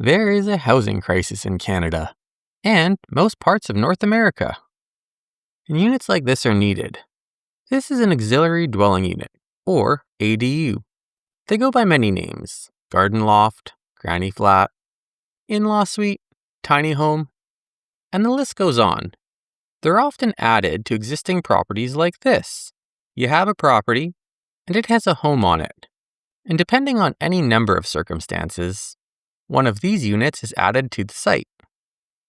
There is a housing crisis in Canada and most parts of North America, and units like this are needed. This is an auxiliary dwelling unit, or ADU. They go by many names: garden loft, granny flat, in-law suite, tiny home, and the list goes on. They're often added to existing properties like this. You have a property, and it has a home on it. And depending on any number of circumstances, one of these units is added to the site.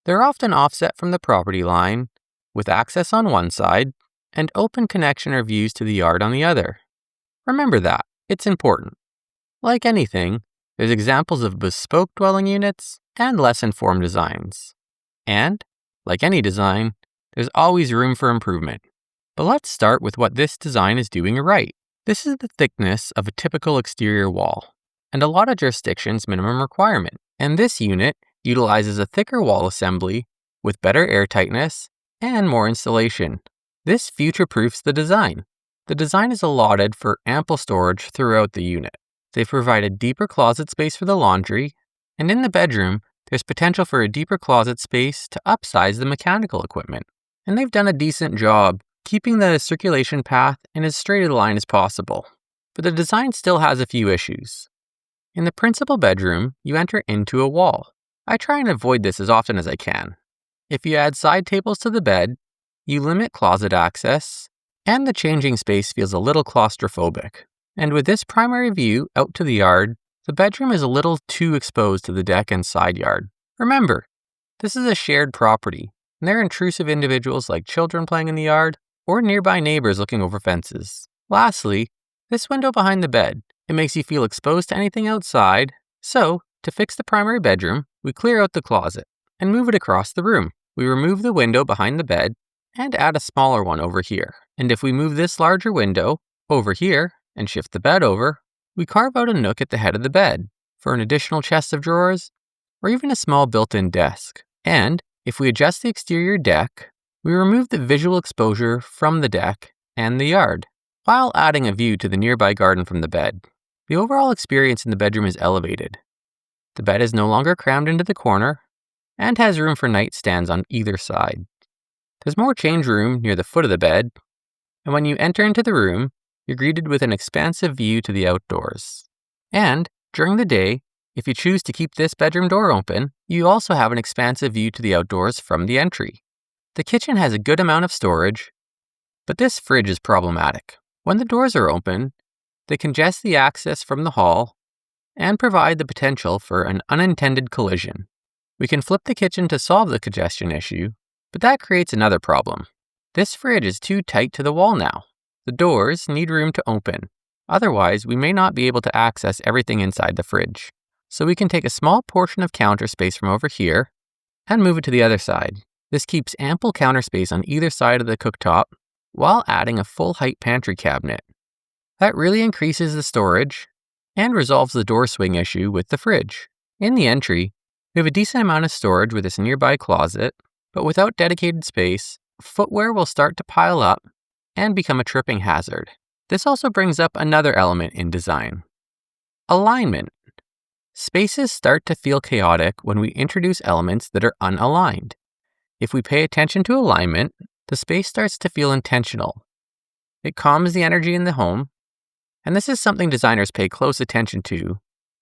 They're often offset from the property line, with access on one side and open connection or views to the yard on the other. Remember that, it's important. Like anything, there's examples of bespoke dwelling units and less informed designs. And, like any design, there's always room for improvement. But let's start with what this design is doing right. This is the thickness of a typical exterior wall, and a lot of jurisdictions' minimum requirement. And this unit utilizes a thicker wall assembly with better air tightness and more insulation. This future-proofs the design. The design is allotted for ample storage throughout the unit. They've provided deeper closet space for the laundry, and in the bedroom, there's potential for a deeper closet space to upsize the mechanical equipment. And they've done a decent job keeping the circulation path in as straight a line as possible. But the design still has a few issues. In the principal bedroom, you enter into a wall. I try and avoid this as often as I can. If you add side tables to the bed, you limit closet access, and the changing space feels a little claustrophobic. And with this primary view out to the yard, the bedroom is a little too exposed to the deck and side yard. Remember, this is a shared property, and there are intrusive individuals like children playing in the yard or nearby neighbors looking over fences. Lastly, this window behind the bed, it makes you feel exposed to anything outside, so to fix the primary bedroom, we clear out the closet and move it across the room. We remove the window behind the bed and add a smaller one over here. And if we move this larger window over here and shift the bed over, we carve out a nook at the head of the bed for an additional chest of drawers or even a small built-in desk. And if we adjust the exterior deck, we remove the visual exposure from the deck and the yard, while adding a view to the nearby garden from the bed. The overall experience in the bedroom is elevated. The bed is no longer crammed into the corner and has room for nightstands on either side. There's more change room near the foot of the bed, and when you enter into the room, you're greeted with an expansive view to the outdoors. And during the day, if you choose to keep this bedroom door open, you also have an expansive view to the outdoors from the entry. The kitchen has a good amount of storage, but this fridge is problematic. When the doors are open, they congest the access from the hall and provide the potential for an unintended collision. We can flip the kitchen to solve the congestion issue, but that creates another problem. This fridge is too tight to the wall now. The doors need room to open. Otherwise, we may not be able to access everything inside the fridge. So we can take a small portion of counter space from over here and move it to the other side. This keeps ample counter space on either side of the cooktop while adding a full-height pantry cabinet. That really increases the storage and resolves the door swing issue with the fridge. In the entry, we have a decent amount of storage with this nearby closet, but without dedicated space, footwear will start to pile up and become a tripping hazard. This also brings up another element in design: alignment. Spaces start to feel chaotic when we introduce elements that are unaligned. If we pay attention to alignment, the space starts to feel intentional. It calms the energy in the home, and this is something designers pay close attention to.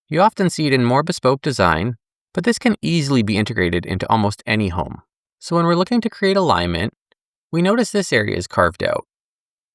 You often see it in more bespoke design, but this can easily be integrated into almost any home. So when we're looking to create alignment, we notice this area is carved out.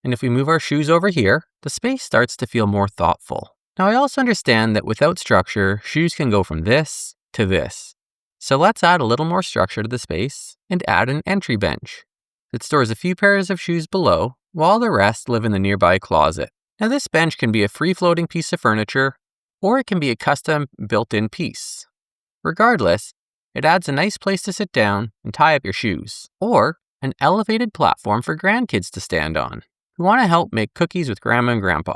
And if we move our shoes over here, the space starts to feel more thoughtful. Now, I also understand that without structure, shoes can go from this to this. So let's add a little more structure to the space and add an entry bench that stores a few pairs of shoes below while the rest live in the nearby closet. Now, this bench can be a free-floating piece of furniture, or it can be a custom built-in piece. Regardless, it adds a nice place to sit down and tie up your shoes, or an elevated platform for grandkids to stand on who want to help make cookies with grandma and grandpa.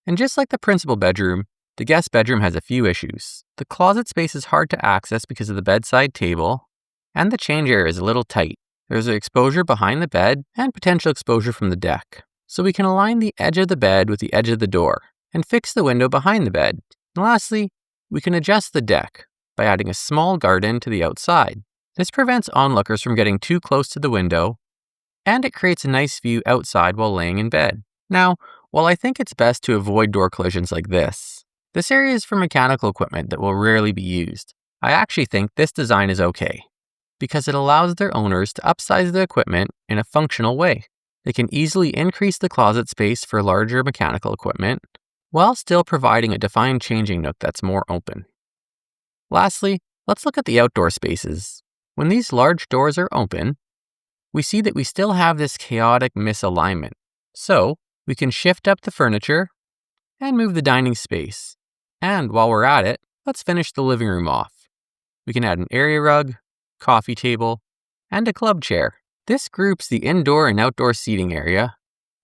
And just like the principal bedroom, the guest bedroom has a few issues. The closet space is hard to access because of the bedside table, and the change area is a little tight. There's an exposure behind the bed and potential exposure from the deck. So we can align the edge of the bed with the edge of the door and fix the window behind the bed. And lastly, we can adjust the deck by adding a small garden to the outside. This prevents onlookers from getting too close to the window, and it creates a nice view outside while laying in bed. Now, while I think it's best to avoid door collisions like this area is for mechanical equipment that will rarely be used. I actually think this design is okay, because it allows their owners to upsize the equipment in a functional way. They can easily increase the closet space for larger mechanical equipment, while still providing a defined changing nook that's more open. Lastly, let's look at the outdoor spaces. When these large doors are open, we see that we still have this chaotic misalignment. So, we can shift up the furniture and move the dining space. And while we're at it, let's finish the living room off. We can add an area rug, coffee table, and a club chair. This groups the indoor and outdoor seating area,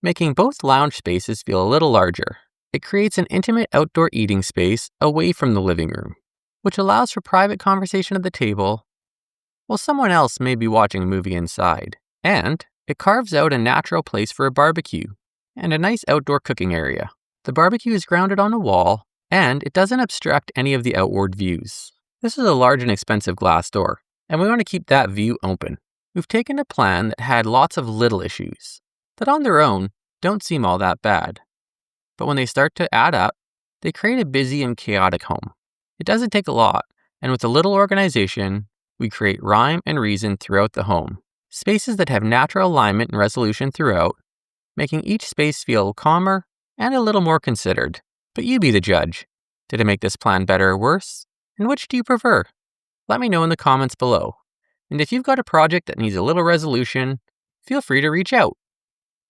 making both lounge spaces feel a little larger. It creates an intimate outdoor eating space away from the living room, which allows for private conversation at the table, while someone else may be watching a movie inside. And it carves out a natural place for a barbecue and a nice outdoor cooking area. The barbecue is grounded on a wall, and it doesn't obstruct any of the outward views. This is a large and expensive glass door, and we want to keep that view open. We've taken a plan that had lots of little issues that on their own don't seem all that bad. But when they start to add up, they create a busy and chaotic home. It doesn't take a lot, and with a little organization, we create rhyme and reason throughout the home. Spaces that have natural alignment and resolution throughout, making each space feel calmer and a little more considered. But you be the judge. Did it make this plan better or worse? And which do you prefer? Let me know in the comments below. And if you've got a project that needs a little resolution, feel free to reach out.